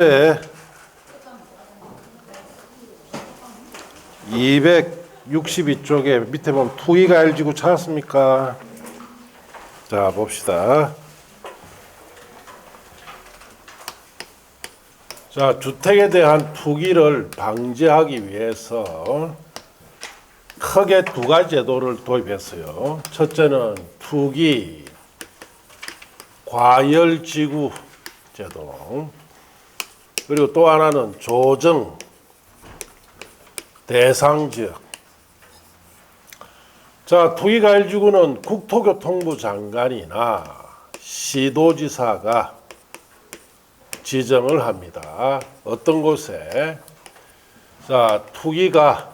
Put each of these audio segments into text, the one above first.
네. 262쪽에 밑에 보면 투기가 L지구 찾았습니까? 자, 봅시다. 자, 주택에 대한 투기를 방지하기 위해서 크게 두 가지 제도를 도입했어요. 첫째는 투기 과열지구 제도, 그리고 또 하나는 조정 대상지역. 자, 투기과열지구는 국토교통부 장관이나 시도지사가 지정을 합니다. 어떤 곳에 자 투기가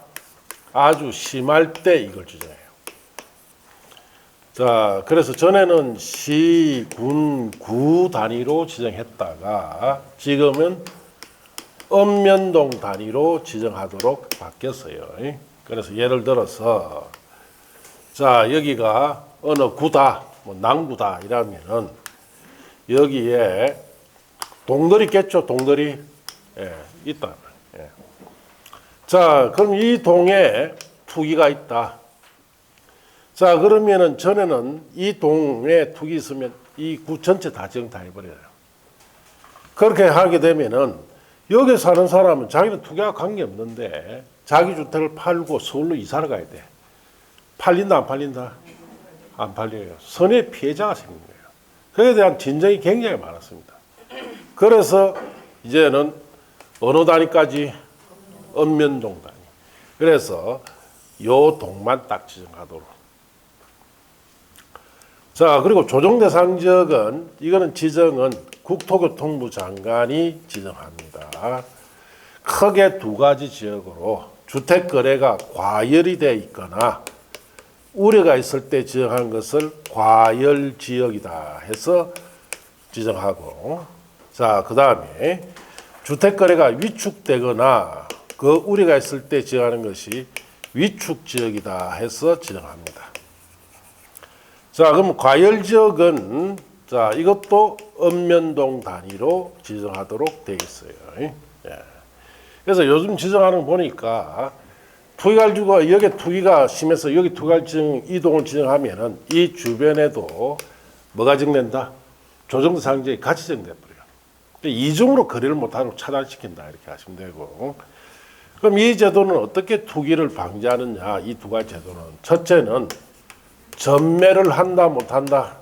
아주 심할 때 이걸 지정해요. 자, 그래서 전에는 시, 군, 구 단위로 지정했다가 지금은 읍면동 단위로 지정하도록 바뀌었어요. 그래서 예를 들어서 자, 여기가 어느 구다, 뭐 남구다 이러면은 여기에 동들이 있겠죠, 동들이. 예, 있다. 예. 자, 그럼 이 동에 투기가 있다. 자, 그러면은 전에는 이 동에 투기 있으면 이 구 전체 다 지정 다 해버려요. 그렇게 하게 되면은 여기 사는 사람은 자기는 투기와 관계없는데 자기 주택을 팔고 서울로 이사를 가야 돼. 팔린다, 안 팔린다? 안 팔려요. 선의 피해자가 생긴 거예요. 그에 대한 진정이 굉장히 많았습니다. 그래서 이제는 어느 단위까지? 읍면동 단위. 그래서 요 동만 딱 지정하도록. 자, 그리고 조정대상 지역은 이거는 지정은 국토교통부 장관이 지정합니다. 크게 두 가지 지역으로 주택 거래가 과열이 돼 있거나 우려가 있을 때 지정한 것을 과열 지역이다 해서 지정하고, 자, 그 다음에 주택 거래가 위축되거나 그 우려가 있을 때 지정하는 것이 위축 지역이다 해서 지정합니다. 자, 그럼 과열 지역은 자, 이것도 읍면동 단위로 지정하도록 되어 있어요. 예. 그래서 요즘 지정하는 거 보니까 투기과열지구가 여기 투기가 심해서 여기 투기과열 이동을 지정하면은 이 주변에도 뭐가 지정된다? 조정대상 지역이 같이 지정돼 버려요. 이중으로 거래를 못하도록 차단시킨다 이렇게 하시면 되고. 그럼 이 제도는 어떻게 투기를 방지하느냐? 이 두 가지 제도는 첫째는 전매를 한다 못한다?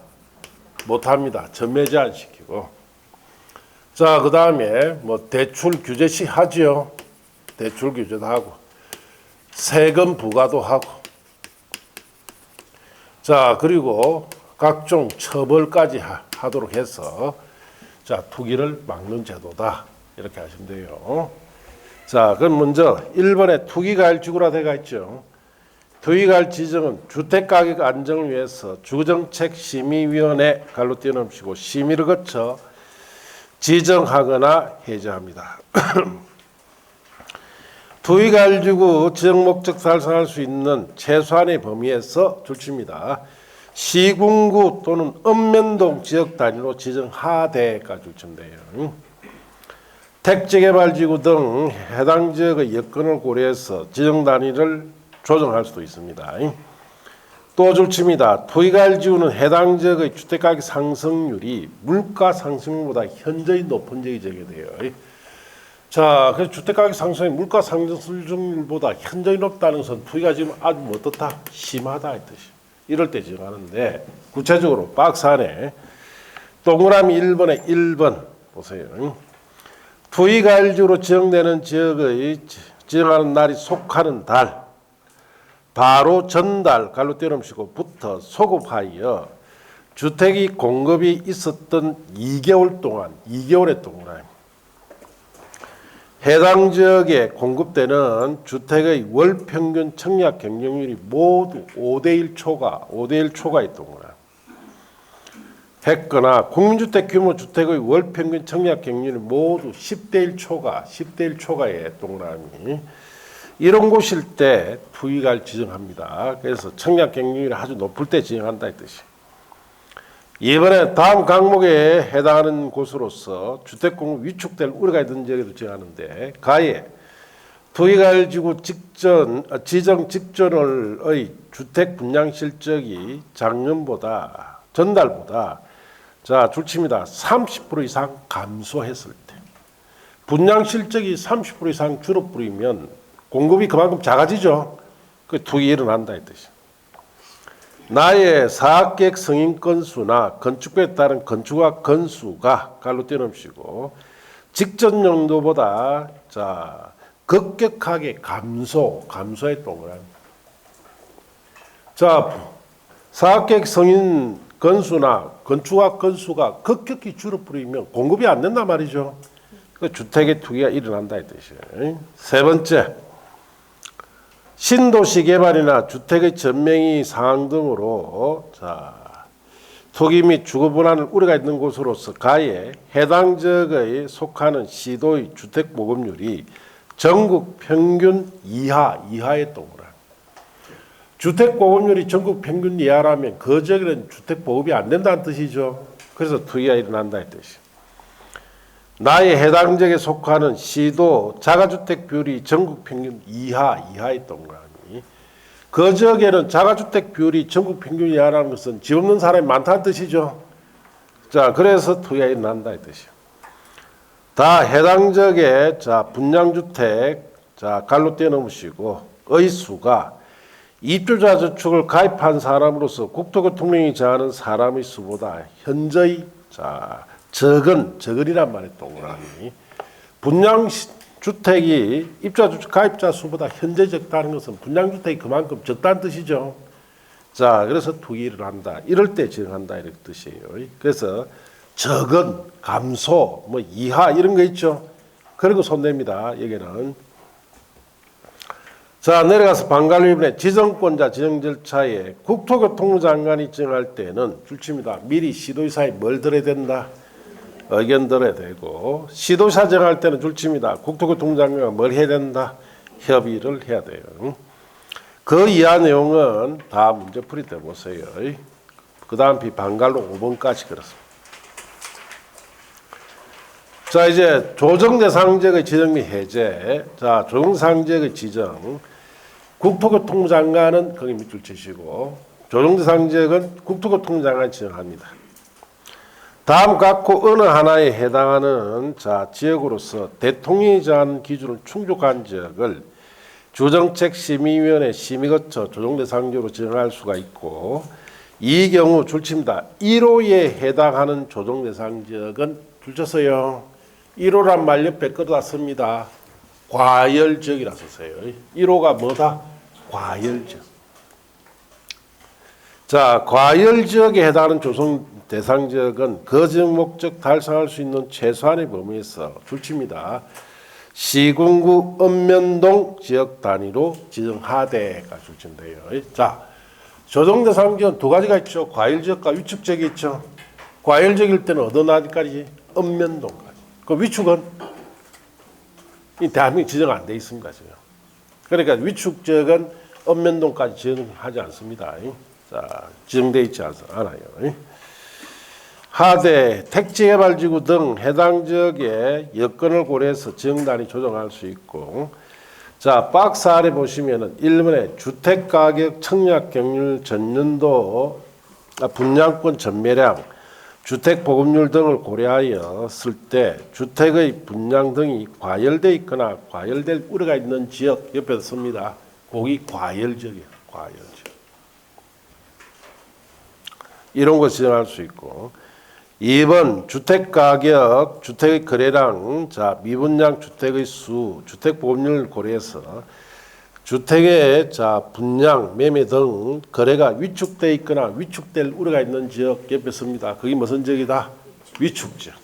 못합니다. 전매 제한시키고. 자, 그 다음에 뭐 대출 규제시 하지요. 대출 규제도 하고 세금 부과도 하고. 자, 그리고 각종 처벌까지 하도록 해서 자, 투기를 막는 제도다 이렇게 하시면 돼요. 자, 그럼 먼저 1번에 투기과열지구라 되어 있죠. 투기과열 지정은 주택가격 안정을 위해서 주거정책심의위원회 갈로 띄워놓으시고 심의를 거쳐 지정하거나 해제합니다. 투기과열지구 지정 목적 달성할 수 있는 최소한의 범위에서 줄칩니다. 시군구 또는 읍면동 지역 단위로 지정하되까지 줄치면 돼요. 택지개발지구 등 해당 지역의 여건을 고려해서 지정 단위를 조정할 수도 있습니다. 또 줄칩니다. 투기과열지구는 해당 지역의 주택가격 상승률이 물가 상승률보다 현저히 높은 지역이 정해돼요. 자, 그래서 주택가격 상승이 물가 상승률보다 현저히 높다는 것은 투기가 지금 아주 어떻다? 심하다 이 뜻이. 이럴 때 지정하는데 구체적으로 박스 안에 동그라미 1번에 1번 보세요. 투기과열지구로 지정되는 지역의 지정하는 날이 속하는 달 바로 전달 갈로 띄워놓으시고 부터 소급하여 주택이 공급이 있었던 2개월 동안 2개월의 동그라미 해당 지역에 공급되는 주택의 월 평균 청약 경쟁률이 모두 5대1 초가 있던거나 했거나 국민주택 규모 주택의 월 평균 청약 경쟁률이 모두 10대1 초가의 동그라미 이런 곳일 때 투기과열 지정합니다. 그래서 청약 경쟁률이 아주 높을 때 지정한다 이 뜻이. 이번에 다음 강목에 해당하는 곳으로서 주택공급 위축될 우려가 있는 지역에도 정하는데 가에 투기가일지구 지정 직전의 주택 분양 실적이 작년보다 전달보다 자 줄칩니다. 30% 이상 감소했을 때 분양 실적이 30% 이상 줄어버리면 공급이 그만큼 작아지죠. 그 투기 일어난다 이 뜻이에요. 나의 사업계획 승인 건수나 건축에 따른 건축학 건수가 갈로 떼놓으시고 직전 용도보다 자 급격하게 감소에 동그라미. 자 사업계획 승인 건수나 건축학 건수가 급격히 줄어버리면 공급이 안 된단 말이죠. 그 주택의 투기가 일어난다 이 뜻이에요. 세 번째. 신도시 개발이나 주택의 전명의 상황 등으로 자, 투기 및 주거 분할 우려가 있는 곳으로서 가에 해당 지역에 속하는 시도의 주택 보급률이 전국 평균 이하의 동그라미. 주택 보급률이 전국 평균 이하라면 그 지역에는 주택 보급이 안 된다는 뜻이죠. 그래서 투기가 일어난다 이 뜻이에요. 나의 해당 지역에 속하는 시도 자가주택 비율이 전국 평균 이하의 동그라미. 그 지역에는 자가주택 비율이 전국 평균 이하라는 것은 집 없는 사람이 많다는 뜻이죠. 자, 그래서 투기가 일어난다 이 뜻이에요. 다 해당 지역에 자 분양주택 자 갈로 떼놓으시고 의 수가 입주자 저축을 가입한 사람으로서 국토교통령이 정하는 사람의 수보다 현저히 자 적은이란 말이에요. 동그라미. 분양주택이 입주자 가입자 수보다 현재 적다는 것은 분양주택이 그만큼 적다는 뜻이죠. 자, 그래서 투기를 한다. 이럴 때 지정한다 이런 뜻이에요. 그래서 적은, 감소, 뭐 이하 이런 거 있죠. 그런 거 손댑니다. 여기는. 자, 내려가서 방관료 이번에 지정권자 지정 절차에 국토교통부 장관이 지정할 때는 줄칩니다. 미리 시도의사에 뭘 들어야 된다? 의견 들어야 되고 시도사 정할 때는 줄칩니다. 국토교통부 장관이 뭘 해야 된다? 협의를 해야 돼요. 그 이하 내용은 다 문제풀이 때 보세요. 그 다음 방갈로 5번까지 그렇습니다. 자, 이제 조정대상 지역의 지정 및 해제. 자, 조정대상 지역의 지정. 국토교통부 장관은 거기 밑줄 치시고 조정대상 지역은 국토교통부 장관이 지정합니다. 다음 각호 어느 하나에 해당하는 자 지역으로서 대통령이 정한 기준을 충족한 지역을 주정책심의위원회 심의 거쳐 조정대상지역으로 지정할 수가 있고 이 경우 줄칩니다. 1호에 해당하는 조정대상 지역은 줄쳤어요. 1호란 말 옆에 끌어다 씁니다. 과열지역이라 썼어요. 1호가 뭐다? 과열지역. 자, 과열지역에 해당하는 조정대상지역은 그 지역 목적 달성할 수 있는 최소한의 범위에서 줄칩니다. 시군구 읍면동 지역 단위로 지정하되가 줄친대요. 자, 조정대상지역은 두 가지가 있죠. 과열지역과 위축지역이 있죠. 과열지역일 때는 어느 나디까지? 읍면동까지. 그 위축은 이 대한민국 지정 안 돼 있습니다. 지금. 그러니까 위축지역은 읍면동까지 지정하지 않습니다. 자, 지정돼 있지 않아요. 하대, 택지개발지구 등 해당 지역의 여건을 고려해서 지정단위 조정할 수 있고, 자, 박스 아래 보시면은 1번에 주택가격 청약 경률 전년도 분양권 전매량, 주택 보급률 등을 고려하여 쓸 때 주택의 분양 등이 과열돼 있거나 과열될 우려가 있는 지역 옆에서 씁니다. 거기 과열지역이에요. 과열지역. 이런 거 지정할 수 있고 2번 주택가격, 주택의 거래량, 자 미분양 주택의 수, 주택 보급률을 고려해서 주택의 자 분양, 매매 등 거래가 위축돼 있거나 위축될 우려가 있는 지역 옆에 씁니다. 그게 무슨 지역이다? 위축지역.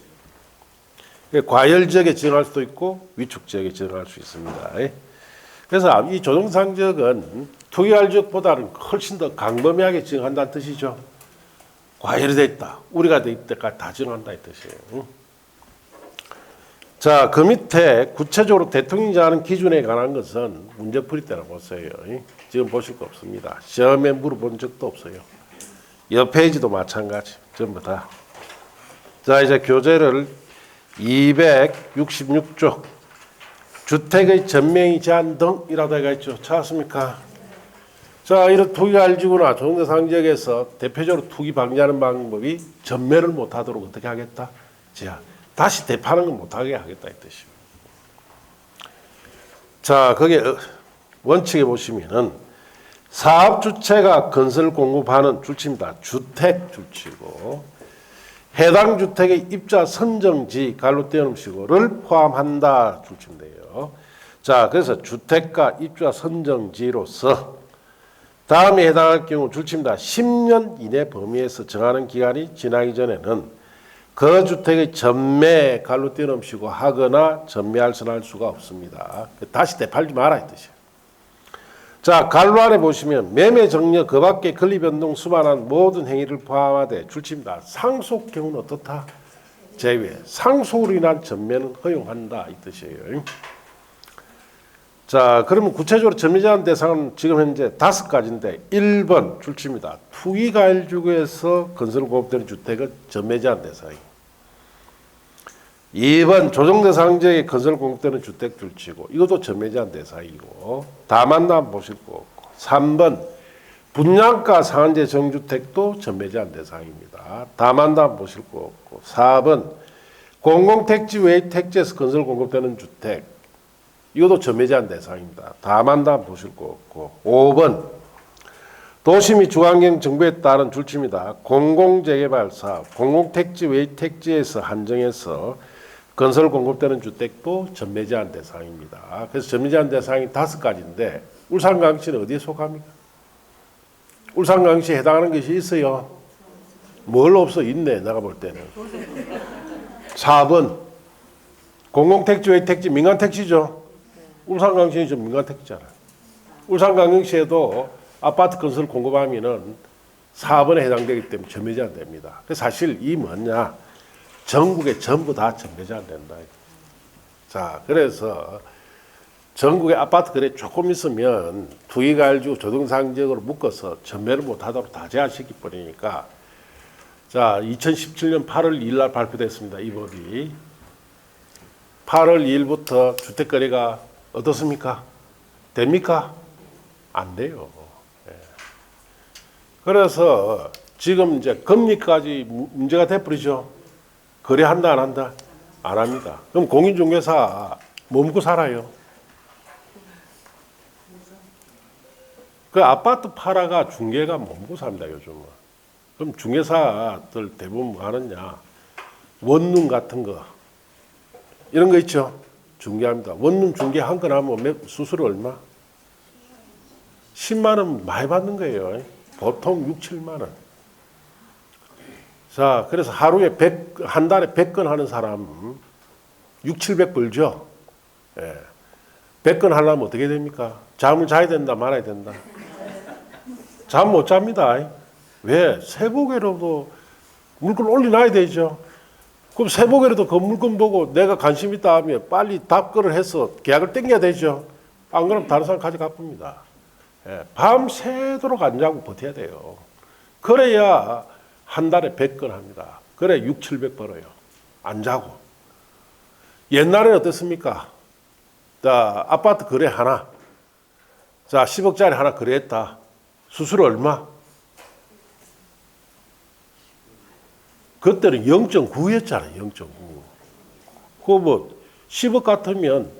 과열지역에 지정할 수도 있고 위축지역에 지정할 수 있습니다. 그래서 이 조정상 지역은 투기할 지역보다는 훨씬 더 강범위하게 지정한다는 뜻이죠. 과열이 돼 있다, 우려가 돼 있다까지 다 지정한다 이 뜻이에요. 자, 그 밑에 구체적으로 대통령이 정하는 기준에 관한 것은 문제풀이 때나 보세요. 지금 보실 거 없습니다. 시험에 물어본 적도 없어요. 옆 페이지도 마찬가지. 자, 전부 다. 자, 이제 교재를 266쪽 주택의 전매의 제한 등이라고 해가 있죠. 찾았습니까? 자, 이런 투기가 알지구나. 조정대상지역에서 대표적으로 투기 방지하는 방법이 전매를 못하도록 어떻게 하겠다? 제한. 다시 대파는 건 못하게 하겠다 이 뜻이에요. 자, 거기에 원칙에 보시면은 사업주체가 건설 공급하는 줄치입니다. 주택 줄치고 해당 주택의 입자 선정지 갈로 떼어놓으시고를 포함한다 줄치인데요. 자, 그래서 주택가 입자 선정지로서 다음에 해당할 경우 줄치입니다. 10년 이내 범위에서 정하는 기간이 지나기 전에는 그 주택의 전매 갈로 떼어놓으시고 하거나 전매할선할 수가 없습니다. 다시 되팔지 마라 이 뜻이에요. 자, 갈로 아래 보시면 매매 정려 그 밖에 권리 변동 수반한 모든 행위를 포함하되 줄치입니다. 상속 경우는 어떻다? 제외. 상속으로 인한 전매는 허용한다 이 뜻이에요. 자, 그러면 구체적으로 전매 제한 대상은 지금 현재 5가지인데 1번 줄치입니다. 투기과일지구에서 건설 공급되는 주택은 전매 제한 대상이고 2번 조정대상지역에 건설 공급되는 주택 줄치고 이것도 전매 제한 대상이고 다만 한번 보실 거 없고 3번 분양가 상한제 정주택도 전매 제한 대상입니다. 다만 한번 보실 거 없고 4번 공공택지 외의 택지에서 건설 공급되는 주택 이것도 전매 제한 대상입니다. 다만 한번 보실 거 없고 5번 도시 및 주환경 정부에 따른 줄치입니다. 공공재개발 사업 공공택지 외의 택지에서 한정해서 건설 공급되는 주택도 전매 제한 대상입니다. 그래서 전매 제한 대상이 5가지인데 울산광역시는 어디에 속합니까? 울산광역시에 해당하는 것이 있어요. 뭘 없어? 있네. 내가 볼 때는. 4번 공공택지 외 택지 민간택지죠. 울산광역시는 좀 민간택지잖아요. 울산광역시에도 아파트 건설 공급하면은 4번에 해당되기 때문에 전매 제한됩니다. 그래서 사실 이 뭐냐? 전국에 전부 다 전매 제한된다. 자, 그래서 전국에 아파트 거래 조금 있으면 투기과일지구 조정상지역으로 묶어서 전매를 못하도록 다 제한시키 버리니까 자, 2017년 8월 2일 날 발표됐습니다. 이 법이 8월 2일부터 주택거래가 어떻습니까? 됩니까? 안 돼요. 예. 그래서 지금 이제 금리까지 문제가 돼버리죠. 거래한다 안 한다? 안 합니다. 그럼 공인중개사 뭐 먹고 살아요? 그 아파트 팔아가 중개가 뭐 먹고 삽니다 요즘은. 그럼 중개사들 대부분 뭐 하느냐? 원룸 같은 거 이런 거 있죠? 중개합니다. 원룸 중개 한 건 하면 수수료 얼마? 10만 원 많이 받는 거예요. 보통 6, 7만 원. 자, 그래서 하루에 한 달에 100건 하는 사람 6, 700 벌죠. 예. 100건 하려면 어떻게 됩니까? 잠을 자야 된다, 말아야 된다. 잠 못 잡니다. 왜? 세보게로도 물건 올려놔야 되죠. 그럼 세보게로도 그 물건 보고 내가 관심 있다 하면 빨리 답글을 해서 계약을 땡겨야 되죠. 안 그러면 다른 사람 가져가 봅니다. 예. 밤새도록 안 자고 버텨야 돼요. 그래야 한 달에 100건 합니다. 그래 6, 700 벌어요. 안 자고. 옛날에는 어떻습니까? 자, 아파트 거래 하나. 자, 10억짜리 하나 거래했다. 수수료 얼마? 그때는 0.9였잖아요. 0.9. 그거 뭐 10억 같으면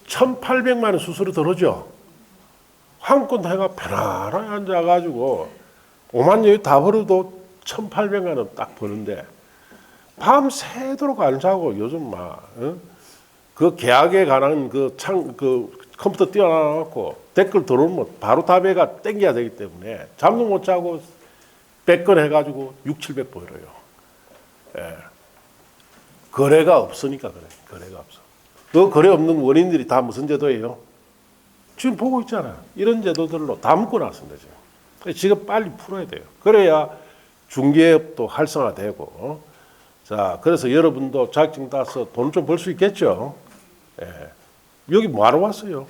1,800만 원 수수료 들어오죠. 한 건 해가 편안하게 앉아가지고 5만 원이 다 벌어도 1,800만 원 딱 버는데 밤새도록 안 자고 요즘 막 그 계약에 관한 그 컴퓨터 띄워놔갖고 댓글 들어오면 바로 답해가 땡겨야 되기 때문에 잠도 못 자고 100건 해가지고 6, 700 벌어요. 예. 거래가 없으니까 그래. 거래가 없어. 그 거래 없는 원인들이 다 무슨 제도예요? 지금 보고 있잖아. 이런 제도들로 다 묶어놨습니다. 지금 빨리 풀어야 돼요. 그래야 중개업도 활성화되고, 자, 그래서 여러분도 자격증 따서 돈 좀 벌 수 있겠죠? 예. 여기 뭐하러 왔어요?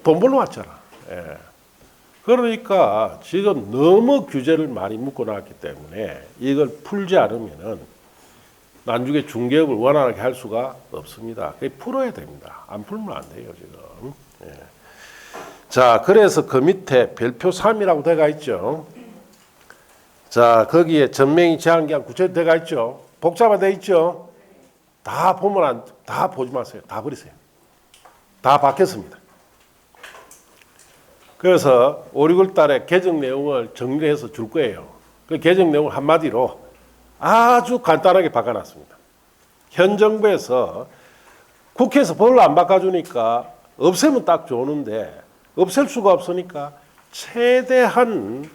돈 벌러 왔잖아. 예. 그러니까 지금 너무 규제를 많이 묶어놨기 때문에 이걸 풀지 않으면은 나중에 중개업을 원활하게 할 수가 없습니다. 풀어야 됩니다. 안 풀면 안 돼요, 지금. 예. 자, 그래서 그 밑에 별표 3이라고 되어 있죠. 자, 거기에 전명이 제한기한 구체로 되어 있죠. 복잡화되어 있죠. 다 보면 다 보지 마세요. 다 버리세요. 다 바뀌었습니다. 그래서 5, 6월 달에 개정 내용을 정리해서 줄 거예요. 그 개정 내용을 한마디로 아주 간단하게 바꿔놨습니다. 현 정부에서 국회에서 법을 안 바꿔주니까 없애면 딱 좋은데 없앨 수가 없으니까 최대한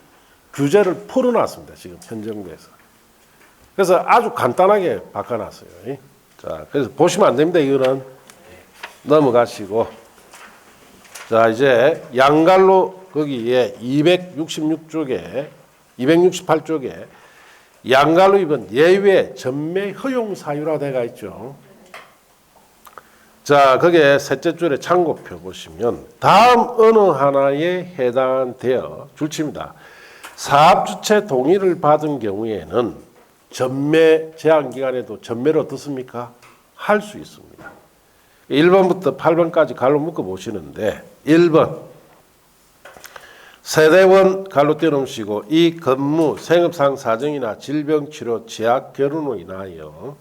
규제를 풀어놨습니다. 지금 현 정부에서. 그래서 아주 간단하게 바꿔놨어요. 자, 그래서 보시면 안 됩니다. 이거는 넘어가시고. 자, 이제 양갈로 거기에 266쪽에 268쪽에 양갈로 입은 예외 전매 허용 사유라고 되어 있죠. 자, 거기에 셋째 줄에 참고표 보시면 다음 어느 하나에 해당되어 줄칩니다. 사업주체 동의를 받은 경우에는 전매 제한 기간에도 전매를 어떻습니까? 할 수 있습니다. 1번부터 8번까지 갈로 묶어 보시는데 1번 세대원 갈로 떼어놓으시고 이 근무 생업상 사정이나 질병치료 제약 결혼으로 인하여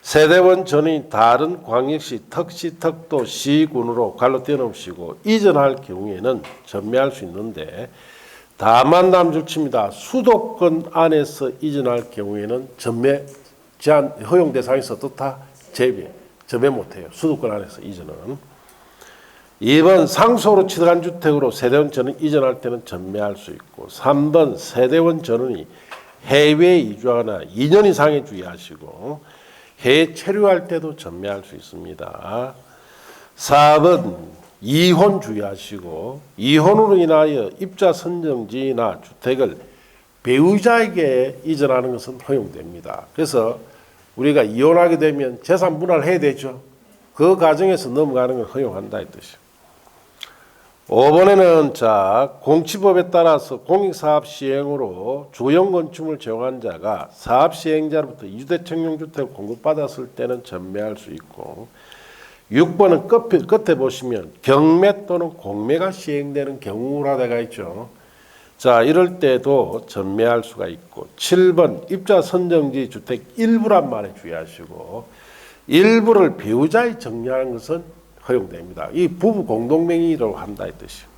세대원 전이 다른 광역시 특시 특도 시군으로 갈로 떼어놓으시고 이전할 경우에는 전매할 수 있는데 다만 남줄칩니다. 수도권 안에서 이전할 경우에는 전매 제한 허용 대상에서 어떻다? 전매 못해요. 수도권 안에서 이전은. 2번 상속으로 취득한 주택으로 세대원 전원 이전할 때는 전매할 수 있고 3번 세대원 전원이 해외에 이주하거나 2년 이상에 주의하시고 해외 체류할 때도 전매할 수 있습니다. 4번 이혼 주의하시고 이혼으로 인하여 입자 선정지나 주택을 배우자에게 이전하는 것은 허용됩니다. 그래서 우리가 이혼하게 되면 재산 분할을 해야 되죠. 그 과정에서 넘어가는 걸 허용한다 이 뜻이에요. 5번에는 자 공치법에 따라서 공익사업 시행으로 주용 건축물 제공한 자가 사업 시행자로부터 이주대 청용주택을 공급받았을 때는 전매할 수 있고 6번은 끝에 보시면 경매 또는 공매가 시행되는 경우라 되어 있죠. 자 이럴 때도 전매할 수가 있고 7번 입자 선정지 주택 일부란 말에 주의하시고 일부를 배우자에 정리하는 것은 허용됩니다. 이 부부 공동명의라고 한다 이 뜻이에요.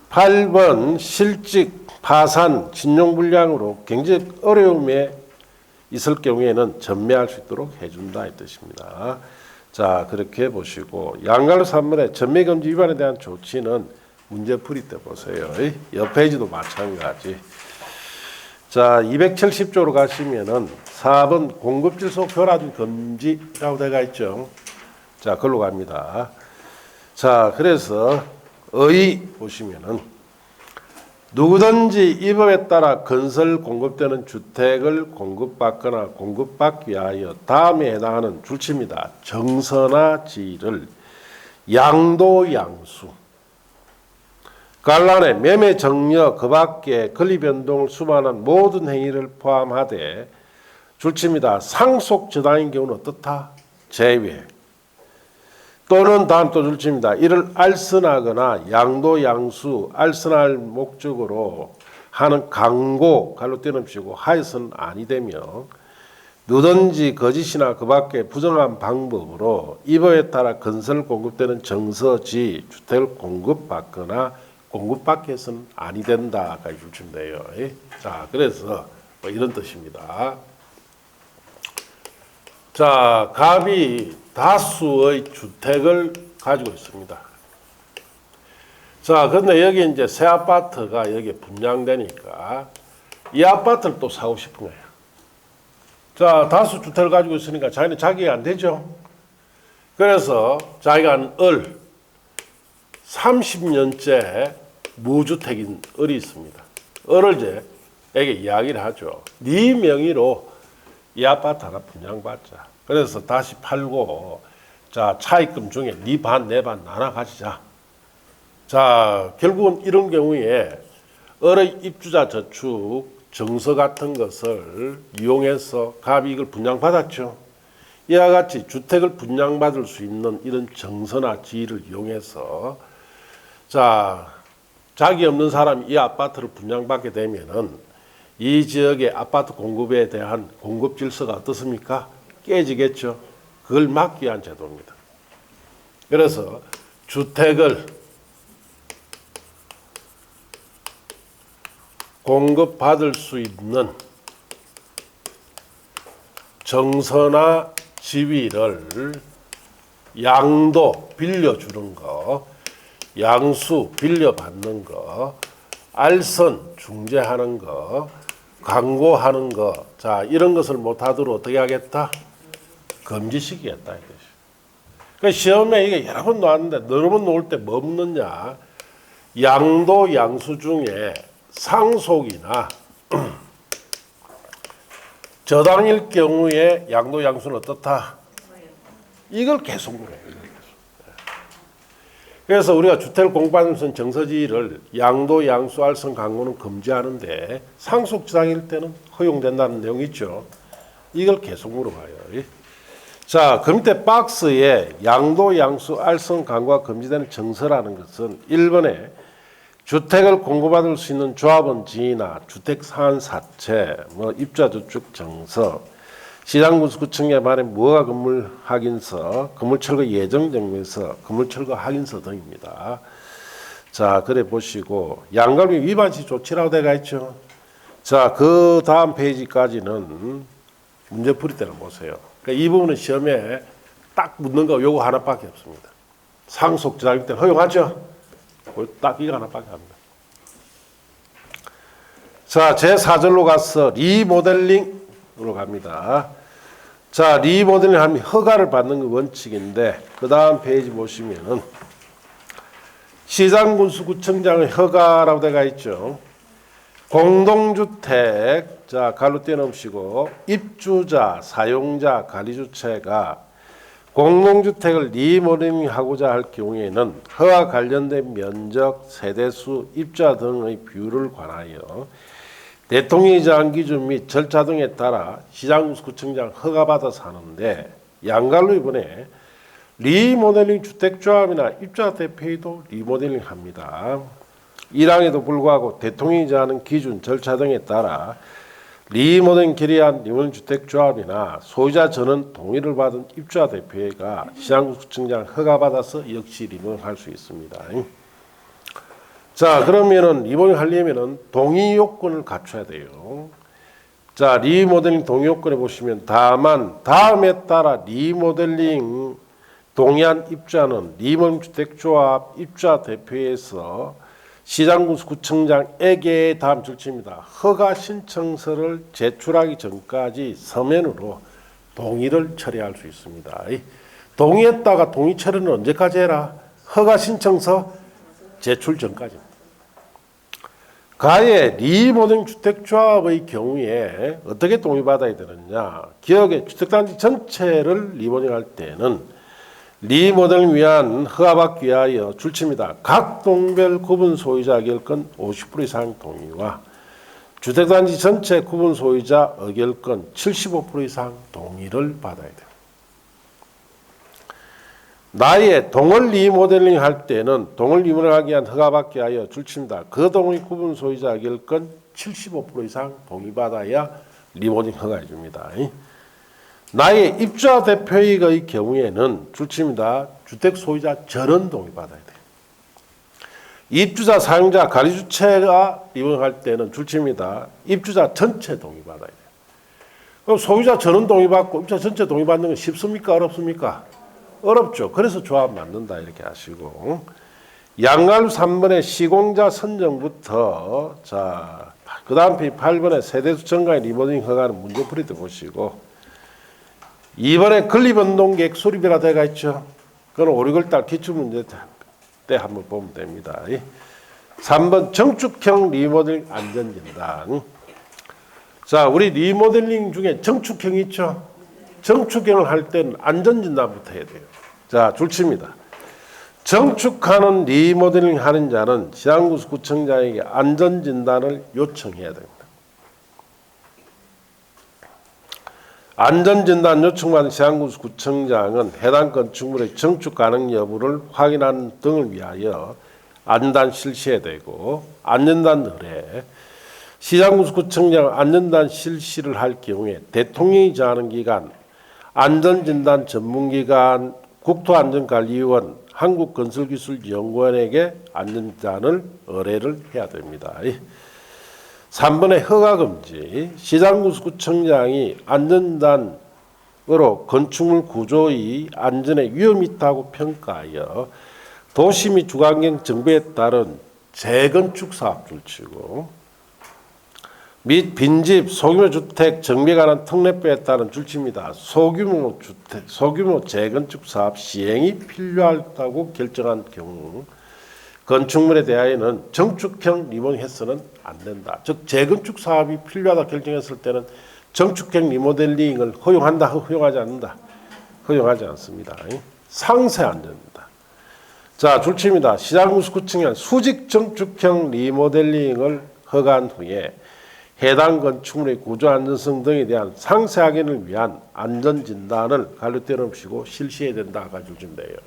8번 실직, 파산, 진용불량으로 경제적 어려움에 있을 경우에는 전매할 수 있도록 해준다 이 뜻입니다. 자 그렇게 보시고 양갈로 3번의 전매금지 위반에 대한 조치는 문제풀이 때 보세요. 옆 페이지도 마찬가지. 자 270조로 가시면은 4번 공급질소 결합 금지라고 되어 있죠. 자, 걸로 갑니다. 자, 그래서 보시면은 누구든지 이 법에 따라 건설 공급되는 주택을 공급받거나 공급받기 위하여 다음에 해당하는 줄칩니다. 정서나 지위를 양도 양수 관란의 매매 정려 그 밖에 권리 변동을 수반한 모든 행위를 포함하되 줄칩니다. 상속 저당인 경우는 어떻다? 제외. 또는 다음 또 줄칩니다. 이를 알선하거나 양도 양수 알선할 목적으로 하는 강고 갈로 떼놓으시고 하여서는 아니 되며 누든지 거짓이나 그 밖에 부정한 방법으로 이 법에 따라 건설 공급되는 정서지 주택을 공급받거나 공급받기 해서는 아니 된다까지 줄치면 돼요. 자 그래서 뭐 이런 뜻입니다. 자 갑이 다수의 주택을 가지고 있습니다. 자, 근데 여기 이제 새 아파트가 여기에 분양되니까 이 아파트를 또 사고 싶은 거예요. 자, 다수 주택을 가지고 있으니까 자기는 자기가 안 되죠. 그래서 자기가 한 30년째 무주택인 을이 있습니다. 을을 이제 에게 이야기를 하죠. 네 명의로 이 아파트 하나 분양받자. 그래서 다시 팔고 자 차입금 중에 네 반 내 반 나눠 가지자. 자, 결국은 이런 경우에 을의 입주자 저축 정서 같은 것을 이용해서 갑이 이걸 분양받았죠. 이와 같이 주택을 분양받을 수 있는 이런 정서나 지위를 이용해서 자, 자기 없는 사람이 이 아파트를 분양받게 되면은 이 지역의 아파트 공급에 대한 공급 질서가 어떻습니까? 깨지겠죠. 그걸 막기 위한 제도입니다. 그래서 주택을 공급받을 수 있는 정서나 지위를 양도 빌려주는 거, 양수 빌려받는 거, 알선 중재하는 거, 광고하는 거, 자 이런 것을 못하도록 어떻게 하겠다? 금지시키겠다 이 뜻이에요. 그러니까 시험에 이게 여러 번 나왔는데 여러 번 나올 때 뭐 묻느냐? 양도 양수 중에 상속이나 저당일 경우에 양도 양수는 어떻다? 이걸 계속 물어요. 그래서 우리가 주택을 공급하면서 정서지위를 양도 양수 알선 광고는 금지하는데 상속 저당일 때는 허용된다는 내용이 있죠. 이걸 계속 물어봐요. 자, 그 밑에 박스에 양도 양수 알선 광고가 금지되는 정서라는 것은 1번에 주택을 공급받을 수 있는 조합원 지위나 주택 상한 사채, 입주자 저축 정서, 시장군수구청에 반해 무허가 건물 확인서, 건물 철거 예정 정보서, 건물 철거 확인서 등입니다. 자, 그래 보시고 양갈비 위반시 조치라고 되어 있죠. 자, 그 다음 페이지까지는 문제풀이 때는 보세요. 그러니까 이 부분은 시험에 딱 묻는 거 요거 하나밖에 없습니다. 상속 저당일 때 허용하죠. 딱 이거 하나밖에 안 돼. 자, 제4절로 가서 리모델링으로 갑니다. 자, 리모델링 하면 허가를 받는 거 원칙인데 그 다음 페이지 보시면은 시장군수구청장의 허가라고 되어 있죠. 공동주택, 자, 갈로 떼놓으시고 입주자, 사용자, 관리주체가 공동주택을 리모델링하고자 할 경우에는 허와 관련된 면적, 세대수, 입주자 등의 비율을 관하여 대통령이 정한 기준 및 절차 등에 따라 시장군수구청장 허가받아서 하는데 양갈로 이번에 리모델링 주택조합이나 입주자 대표회의도 리모델링합니다. 1항에도 불구하고 대통령이 정하는 기준, 절차 등에 따라 리모델링 결의한 리모델링 주택조합이나 소유자 전원 동의를 받은 입주자 대표회가 시장군수구청장 허가받아서 역시 리모델링할 수 있습니다. 자, 그러면은 리모델링 하려면은 동의 요건을 갖춰야 돼요. 자, 리모델링 동의 요건에 보시면 다만 다음에 따라 리모델링 동의한 입주자는 리모델링 주택조합 입주자 대표회에서 시장군수구청장에게 다음 조치입니다. 허가 신청서를 제출하기 전까지 서면으로 동의를 처리할 수 있습니다. 동의했다가 동의 처리는 언제까지 해라? 허가 신청서 제출 전까지입니다. 가해 리모델링 주택조합의 경우에 어떻게 동의받아야 되느냐? 기업의 주택단지 전체를 리모델링할 때는 리모델링 위한 허가받기 위하여 줄칩니다. 각 동별 구분 소유자 의결권 50% 이상 동의와 주택단지 전체 구분 소유자 의결권 75% 이상 동의를 받아야 돼요. 나의 동을 리모델링 할 때는 동을 리모델링하기 위한 허가받기 위하여 줄칩니다. 그 동의 구분 소유자 의결권 75% 이상 동의받아야 리모델링 허가해 줍니다. 나의 입주자 대표의 경우에는 줄칩니다. 주택 소유자 전원 동의받아야 돼요. 입주자, 사용자, 관리주체가 리모델링할 때는 줄칩니다. 입주자 전체 동의받아야 돼요. 그럼 소유자 전원 동의받고 입주자 전체 동의받는 건 쉽습니까? 어렵습니까? 어렵죠. 그래서 조합 만든다 이렇게 하시고 양갈로 3번의 시공자 선정부터 자, 그 다음 페이지 8번의 세대수 정가의 리모델링 허가는 문제풀이 보시고 2번에 건립운동계획 수립이라 되어 있죠. 그건 5, 6월달 기출문제 때 한번 보면 됩니다. 3번 정축형 리모델링 안전진단. 자, 우리 리모델링 중에 정축형이 있죠. 정축형을 할 때는 안전진단부터 해야 돼요. 자, 줄칩니다. 정축하는 리모델링 하는 자는 시장구청장에게 안전진단을 요청해야 됩니다. 안전진단 요청받은 시장구청장은 해당 건축물의 정축 가능 여부를 확인하는 등을 위하여 안전단 실시해야 되고, 안전단 의뢰 시장구청장은 안전단 실시를 할 경우에 대통령이 정하는 기관, 안전진단 전문기관, 국토안전관리원, 한국건설기술연구원에게 안전진단을 의뢰를 해야 됩니다. 3번의 허가금지, 시장구청장이 안전단으로 건축물 구조의 안전에 위험이 있다고 평가하여 도시 및 주관경 정비에 따른 재건축 사업 줄치고 및 빈집, 소규모 주택 정비에 관한 특례법에 따른 줄치입니다. 소규모 주택, 소규모 재건축 사업 시행이 필요하다고 결정한 경우 건축물에 대하여는 정축형 리모델링해서는 안 된다. 즉 재건축 사업이 필요하다 결정했을 때는 정축형 리모델링을 허용한다, 허용하지 않는다. 허용하지 않습니다. 상세 안전입니다. 자, 줄치입니다. 시장구청장은 수직 정축형 리모델링을 허가한 후에 해당 건축물의 구조 안전성 등에 대한 상세 확인을 위한 안전진단을 관료 때럼시고 실시해야 된다. 가지고 돼요.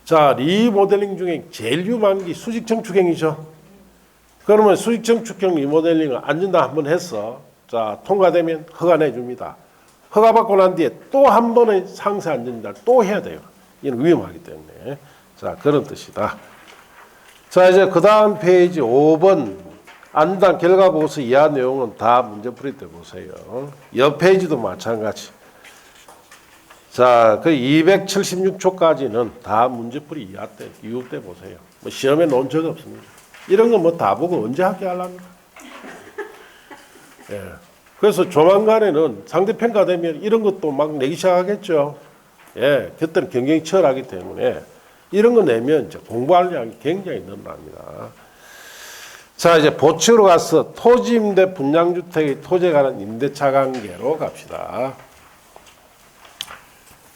자, 리모델링 중에 제일 유망한 게 수직 정축형이죠. 그러면 수직 정축형 리모델링을 안전단 한번 해서 자 통과되면 허가 내줍니다. 허가 받고 난 뒤에 또 한 번의 상세 안전진단 또 해야 돼요. 이는 위험하기 때문에. 자, 그런 뜻이다. 자, 이제 그 다음 페이지 5번 안전 결과 보고서 이하 내용은 다 문제풀이 때 보세요. 옆 페이지도 마찬가지. 자, 그 276초까지는 다 문제풀이 이후 때 보세요. 뭐 시험에 놓은 적 없습니다. 이런 거 뭐 다 보고 언제 학교하려니까. 예. 그래서 조만간에는 상대평가되면 이런 것도 막 내기 시작하겠죠. 예. 그때는 경쟁이 치열하기 때문에 이런 거 내면 이제 공부할 양이 굉장히 늘어납니다. 자, 이제 보충으로 가서 토지 임대 분양주택의 토지에 관한 임대차 관계로 갑시다.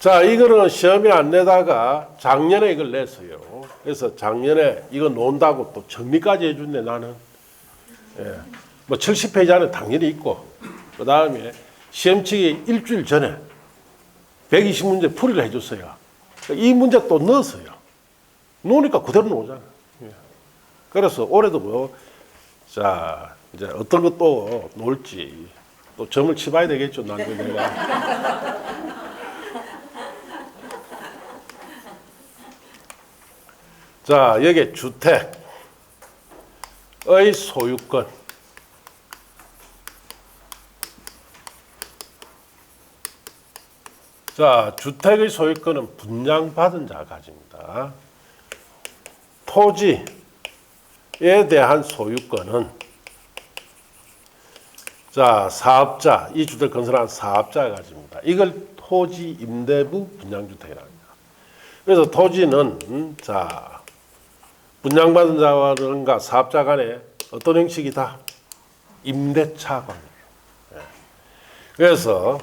자, 이거는 시험에 안 내다가 작년에 이걸 냈어요. 그래서 작년에 이거 논다고 또 정리까지 해준대, 나는. 예. 뭐 70페이지 안에 당연히 있고, 그 다음에 시험 치기 일주일 전에 120문제 풀이를 해줬어요. 이 문제 또 넣었어요. 놓으니까 그대로 놓잖아. 예. 그래서 올해도 뭐, 자, 이제 어떤 것도 놓을지 또 점을 치봐야 되겠죠, 나도 내가. 자, 여기 주택의 소유권. 자, 주택의 소유권은 분양받은 자가 가집니다. 토지에 대한 소유권은 자, 사업자, 이 주택 건설한 사업자가 가집니다. 이걸 토지 임대부 분양주택이라고 합니다. 그래서 토지는 자, 분양받은 자와든가 사업자 간에 어떤 형식이다? 임대차 관계. 그래서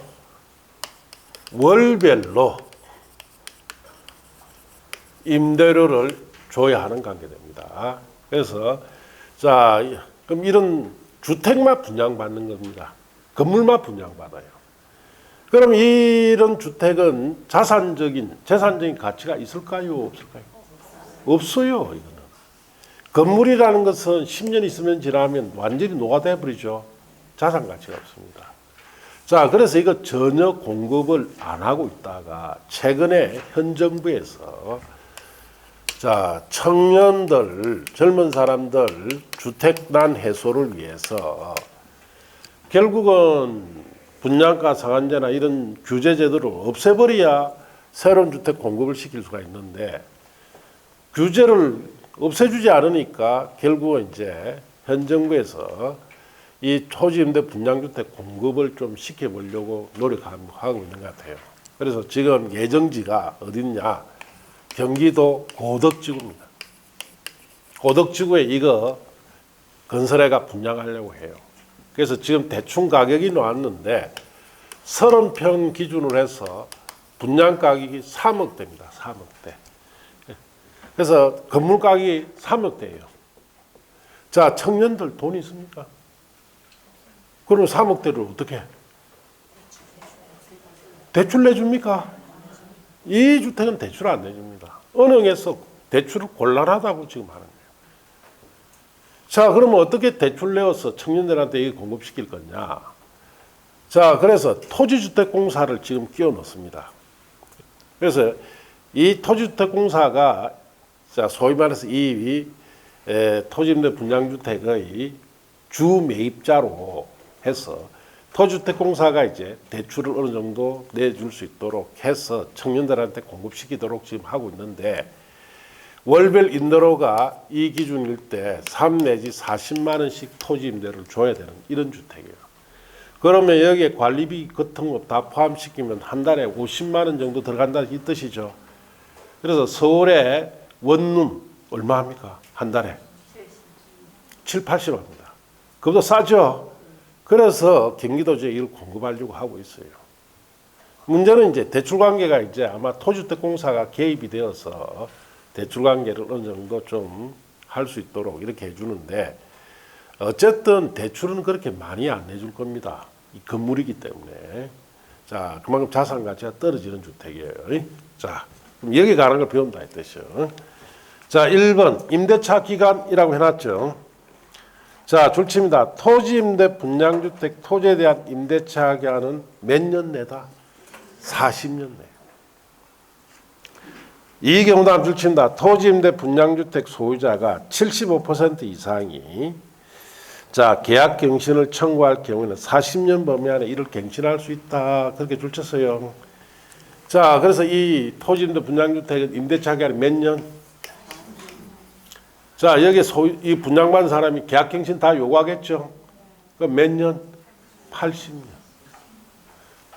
월별로 임대료를 줘야 하는 관계됩니다. 그래서 자, 그럼 이런 주택만 분양받는 겁니다. 건물만 분양받아요. 그럼 이런 주택은 재산적인 가치가 있을까요? 없을까요? 없어요, 이거는. 건물이라는 것은 10년 있으면 지나면 완전히 노화돼 버리죠. 자산 가치가 없습니다. 자, 그래서 이거 전혀 공급을 안 하고 있다가 최근에 현 정부에서 자, 청년들, 젊은 사람들 주택난 해소를 위해서 결국은 분양가 상한제나 이런 규제 제도를 없애버려야 새로운 주택 공급을 시킬 수가 있는데 규제를 없애주지 않으니까 결국은 이제 현 정부에서 이 토지 임대 분양주택 공급을 좀 시켜보려고 노력하고 있는 것 같아요. 그래서 지금 예정지가 어딨냐? 경기도 고덕지구입니다. 고덕지구에 이거 건설회가 분양하려고 해요. 그래서 지금 대충 가격이 나왔는데 30평 기준으로 해서 분양 가격이 3억대입니다. 3억대. 그래서 건물 가격이 3억대예요. 자, 청년들 돈 있습니까? 그럼 3억대를 어떻게 해? 대출 내줍니까? 이 주택은 대출 안 내줍니다. 은행에서 대출을 곤란하다고 지금 하는 거예요. 자, 그러면 어떻게 대출 내어서 청년들한테 이게 공급시킬 거냐? 자, 그래서 토지주택공사를 지금 끼워 넣습니다. 그래서 이 토지주택공사가 자, 소위 말해서 이 토지임대 분양주택의 주 매입자로 해서 토지주택공사가 이제 대출을 어느 정도 내줄 수 있도록 해서 청년들한테 공급시키도록 지금 하고 있는데 월별 임대료가 이 기준일 때 3 내지 40만 원씩 토지임대를 줘야 되는 이런 주택이에요. 그러면 여기에 관리비 같은 거 다 포함시키면 한 달에 50만 원 정도 들어간다는 이 뜻이죠. 그래서 서울의 원룸 얼마 합니까? 한 달에 7, 80원입니다. 그보다 싸죠. 그래서 경기도지에 이걸 공급하려고 하고 있어요. 문제는 이제 대출 관계가 이제 아마 토지주택공사가 개입이 되어서 대출 관계를 어느 정도 좀 할 수 있도록 이렇게 해주는데 어쨌든 대출은 그렇게 많이 안 내줄 겁니다. 이 건물이기 때문에. 자, 그만큼 자산 가치가 떨어지는 주택이에요. 자, 그럼 여기 가는 걸 배운다 이 뜻이요. 자, 1번 임대차 기간이라고 해놨죠. 자, 줄칩니다. 토지임대 분양주택 토지에 대한 임대차 기간은 몇 년 내다? 40년 내. 이 경우 다음 줄칩니다. 토지임대 분양주택 소유자가 75% 이상이 자, 계약 갱신을 청구할 경우에는 40년 범위 안에 이를 갱신할 수 있다. 그렇게 줄쳤어요. 자, 그래서 이 토지임대 분양주택은 임대차 기간이 몇 년? 자, 여기 이 분양받은 사람이 계약갱신 다 요구하겠죠? 그럼 몇 년? 80년.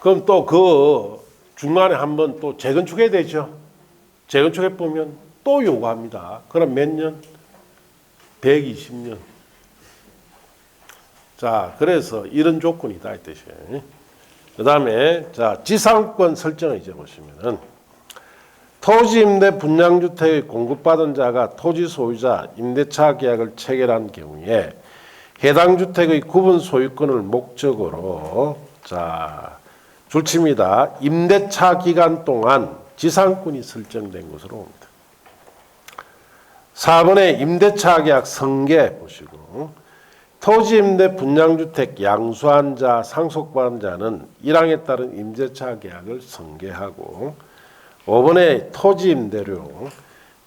그럼 또 그 중간에 한번 또 재건축해야 되죠? 재건축해 보면 또 요구합니다. 그럼 몇 년? 120년. 자, 그래서 이런 조건이다 이 뜻이에요. 그 다음에 자, 지상권 설정을 이제 보시면은 토지임대 분양주택의 공급받은 자가 토지 소유자 임대차 계약을 체결한 경우에 해당 주택의 구분 소유권을 목적으로 자, 줄칩니다. 임대차 기간 동안 지상권이 설정된 것으로 봅니다. 4번에 임대차 계약 성계 보시고 토지임대 분양주택 양수한 자, 상속받은 자는 1항에 따른 임대차 계약을 성계하고 5번에 토지임대료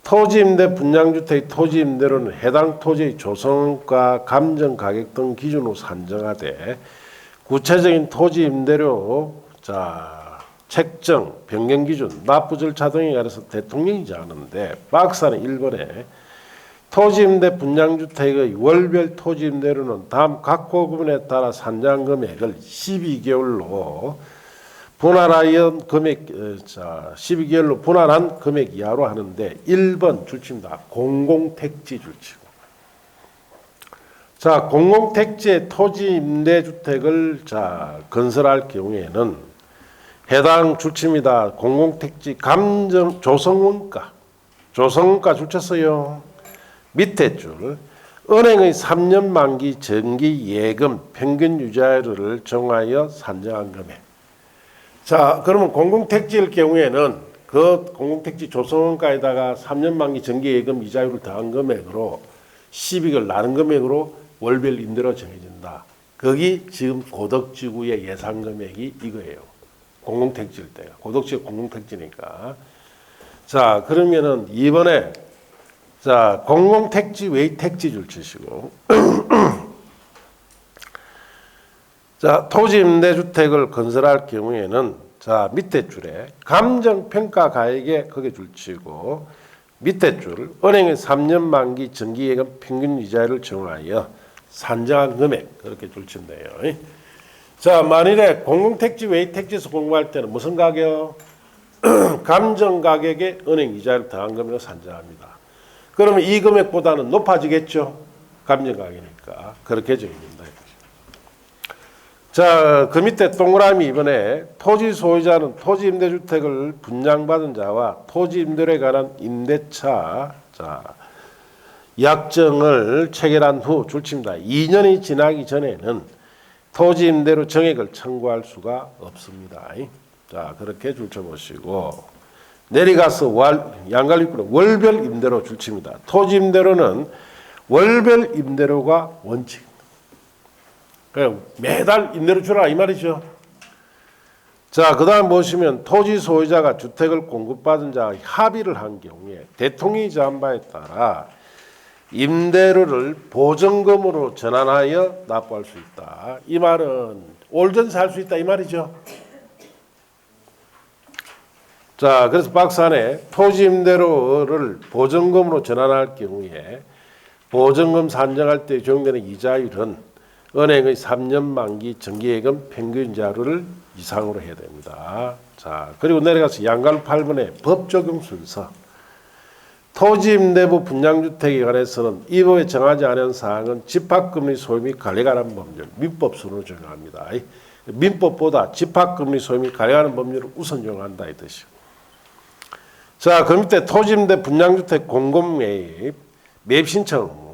토지임대 분양주택의 토지임대료는 해당 토지의 조성가, 감정가격 등 기준으로 산정하되 구체적인 토지임대료 자, 책정, 변경 기준, 납부 절차 등에 관해서 대통령이 정하는데 박사는 1번에 토지임대 분양주택의 월별 토지임대료는 다음 각 부분에 따라 산정 금액을 12개월로 분할하여 금액, 자, 12개월로 분할한 금액 이하로 하는데 1번 줄칩니다. 공공택지 줄치고. 자, 공공택지의 토지임대주택을 자, 건설할 경우에는 해당 줄칩니다. 공공택지 감정 조성원가. 조성원가 줄쳤어요. 밑에 줄. 은행의 3년 만기 정기 예금 평균 유자율을 정하여 산정한 금액. 자, 그러면 공공택지일 경우에는 그 공공택지 조성원가에다가 3년 만기 정기 예금 이자율을 더한 금액으로 12개월 나눈 금액으로 월별 임대료가 정해진다. 거기 지금 고덕지구의 예상 금액이 이거예요. 공공택지일 때가. 고덕지구 공공택지니까. 자, 그러면은 이번에 자, 공공택지 외의 택지 줄 치시고 자, 토지임대주택을 건설할 경우에는 자, 밑에 줄에 감정평가 가액에 거기에 줄치고 밑에 줄 은행의 3년 만기 정기예금 평균 이자율을 정하여 산정한 금액 그렇게 줄치면 돼요. 자, 만일에 공공택지 외의 택지에서 공부할 때는 무슨 가격? 감정가격에 은행 이자율을 더한 금액을 산정합니다. 그러면 이 금액보다는 높아지겠죠? 감정가격이니까. 그렇게 정해진다. 자, 그 밑에 동그라미 이번에 토지 소유자는 토지 임대주택을 분양받은 자와 토지 임대료에 관한 임대차 자, 약정을 체결한 후 줄칩니다. 2년이 지나기 전에는 토지 임대료 정액을 청구할 수가 없습니다. 자, 그렇게 줄쳐보시고 내려가서 양갈육구는 월별 임대료 줄칩니다. 토지 임대료는 월별 임대료가 원칙. 매달 임대료 주라 이 말이죠. 자, 그 다음 보시면 토지 소유자가 주택을 공급받은 자와 합의를 한 경우에 대통령이 정한 바에 따라 임대료를 보증금으로 전환하여 납부할 수 있다. 이 말은 올전세 할 수 있다 이 말이죠. 자, 그래서 박스 안에 토지 임대료를 보증금으로 전환할 경우에 보증금 산정할 때 적용되는 이자율은 은행의 3년 만기 정기예금 평균 자료를 이상으로 해야 됩니다. 자, 그리고 내려가서 양갈 8번의 법 적용 순서. 토지 임대부 분양주택에 관해서는 이 법에 정하지 않은 사항은 집합금리 소유 및 관리에 관한 법률, 민법 순으로 적용합니다. 민법보다 집합금리 소유 및 관리에 관한 법률을 우선 적용한다 이 뜻이고. 자, 그 밑에 토지 임대 분양주택 공급매입, 매입 신청.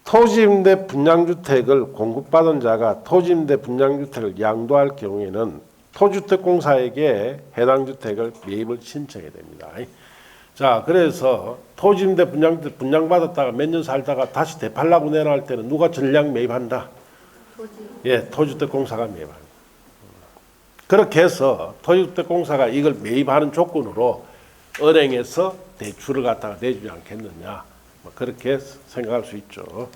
토지임대 분양주택을 공급받은 자가 토지임대 분양주택을 양도할 경우에는 토주택공사에게 해당 주택을 매입을 신청해야 됩니다. 자, 그래서 토지임대 분양주택 분양받았다가 몇 년 살다가 다시 되팔라고 내놔할 때는 누가 전량 매입한다? 예, 토주택공사가 매입합니다. 그렇게 해서 토주택공사가 이걸 매입하는 조건으로 은행에서 대출을 갖다가 내주지 않겠느냐. 그렇게 생각할 수 있죠.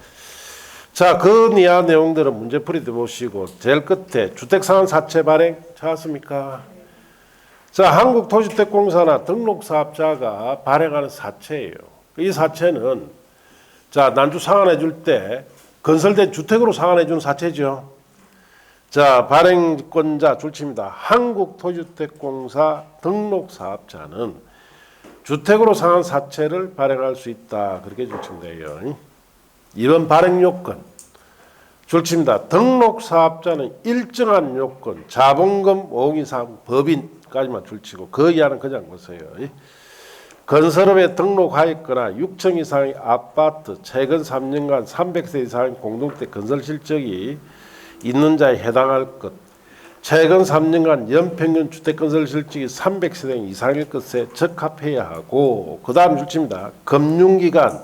자, 그 이하 내용들은 문제풀이 보시고 제일 끝에 주택상환 사채 발행 찾았습니까? 자, 한국토지주택공사나 등록사업자가 발행하는 사채예요. 이 사채는 자, 난주 상환해 줄 때 건설된 주택으로 상환해 주는 사채죠. 자, 발행권자 줄칩니다. 한국토지주택공사 등록사업자는 주택으로 상한 사채를 발행할 수 있다. 그렇게 줄친대요. 이번 발행 요건 줄칩니다. 등록사업자는 일정한 요건, 자본금 5억 이상 법인까지만 줄치고 그 이하는 그냥 보세요. 건설업에 등록하였거나 6층 이상의 아파트, 최근 3년간 300세 이상의 공동주택 건설 실적이 있는 자에 해당할 것, 최근 3년간 연평균 주택건설 실적이 300세대 이상일 것에 적합해야 하고 그 다음 줄칩니다. 금융기관,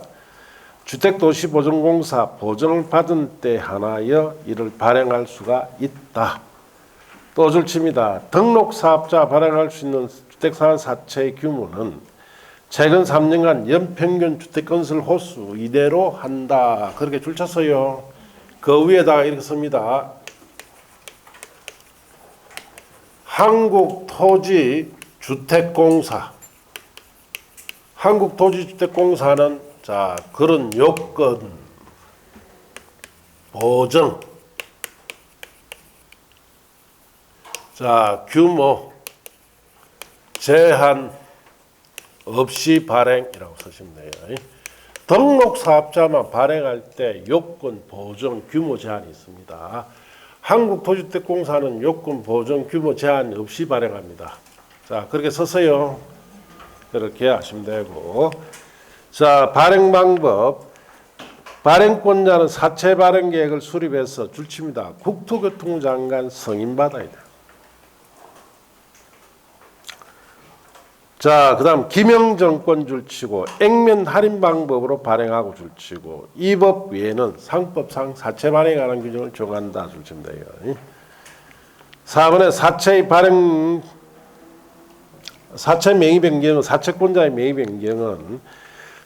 주택도시보증공사 보증을 받은 때 하나여 이를 발행할 수가 있다. 또 줄칩니다. 등록사업자 발행할 수 있는 주택상환 사채의 규모는 최근 3년간 연평균 주택건설 호수 이대로 한다. 그렇게 줄쳤어요. 그 위에다가 이렇게 씁니다. 한국토지주택공사. 한국토지주택공사는 자, 그런 요건, 보정, 자, 규모, 제한 없이 발행이라고 쓰시면 돼요. 등록사업자만 발행할 때 요건, 보정, 규모 제한이 있습니다. 한국토지주택공사는 요건, 보정, 규모 제한 없이 발행합니다. 자, 그렇게 썼어요. 그렇게 하시면 되고. 자, 발행 방법. 발행권자는 사채 발행 계획을 수립해서 줄칩니다. 국토교통부 장관 승인받아야 돼요. 자, 그 다음 기명정권 줄치고 액면 할인 방법으로 발행하고 줄치고 이 법 외에는 상법상 사채 발행에 관한 규정을 정한다 줄치면 돼요. 4번에 사채의 발행, 사채 명의 변경은 사채권자의 명의 변경은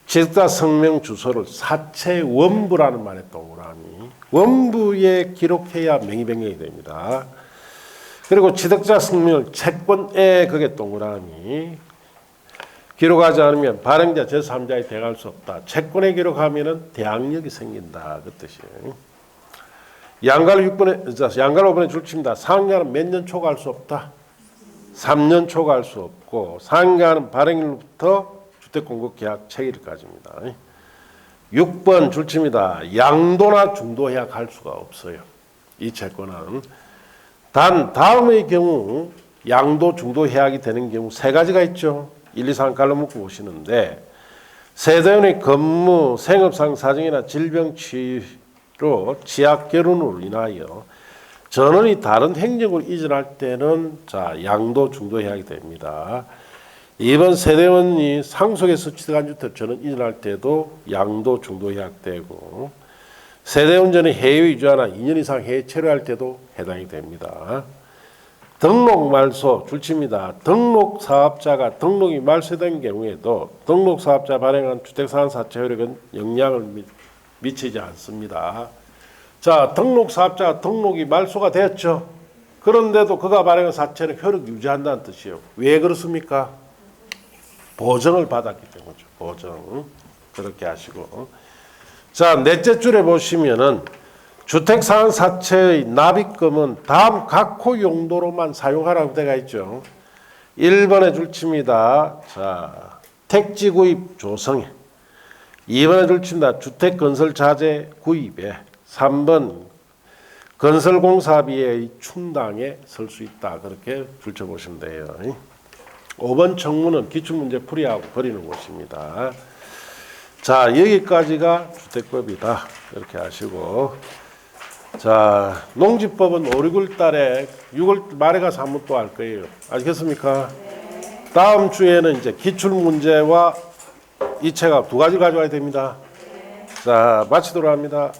취득자 성명 주소를 사채 원부라는 말에 동그라미 원부에 기록해야 명의 변경이 됩니다. 그리고 취득자 성명을 채권에 그게 동그라미 기록하지 않으면 발행자 제3자에 대항할 수 없다. 채권에 기록하면은 대항력이 생긴다. 그 뜻이에요. 양갈 6번에, 양갈 5번에 줄칩니다. 상한가는 몇 년 초과할 수 없다. 3년 초과할 수 없고 상한가는 발행일부터 주택공급계약 체결일까지입니다. 6번 줄칩니다. 양도나 중도해약 할 수가 없어요. 이 채권은. 단 다음의 경우 양도 중도 해약이 되는 경우 세 가지가 있죠. 1, 2, 3 갈라먹고 보시는데 세대원의 근무, 생업상 사정이나 질병 치료, 취약 결혼으로 인하여 전원이 다른 행적으로 이전할 때는 양도 중도 해약이 됩니다. 이번 세대원이 상속에서 취득한 주택 전원 이전할 때도 양도 중도 해약되고 세대원 전에 해외 이주하나 2년 이상 해외 체류할 때도 해당이 됩니다. 등록 말소 줄칩니다. 등록 사업자가 등록이 말소된 경우에도 등록 사업자 발행한 주택상환사채 효력은 영향을 미치지 않습니다. 자, 등록 사업자가 등록이 말소가 됐죠. 그런데도 그가 발행한 사채는 효력 유지한다는 뜻이에요. 왜 그렇습니까? 보증을 받았기 때문이죠. 보증. 그렇게 하시고. 자, 넷째 줄에 보시면은 주택상환사채의 납입금은 다음 각호 용도로만 사용하라고 되어 있죠. 1번에 줄칩니다. 자, 택지 구입 조성에. 2번에 줄칩니다. 주택 건설 자재 구입에. 3번 건설공사비의 충당에 쓸 수 있다. 그렇게 줄쳐보시면 돼요. 5번 청문은 기출문제 풀이하고 버리는 곳입니다. 자, 여기까지가 주택법이다. 이렇게 하시고. 자, 농지법은 5, 6월 달에 6월 말에 가서 한 번 또 할 거예요. 아시겠습니까? 네. 다음 주에는 이제 기출문제와 이 책하고 두 가지 가져와야 됩니다. 네. 자, 마치도록 합니다.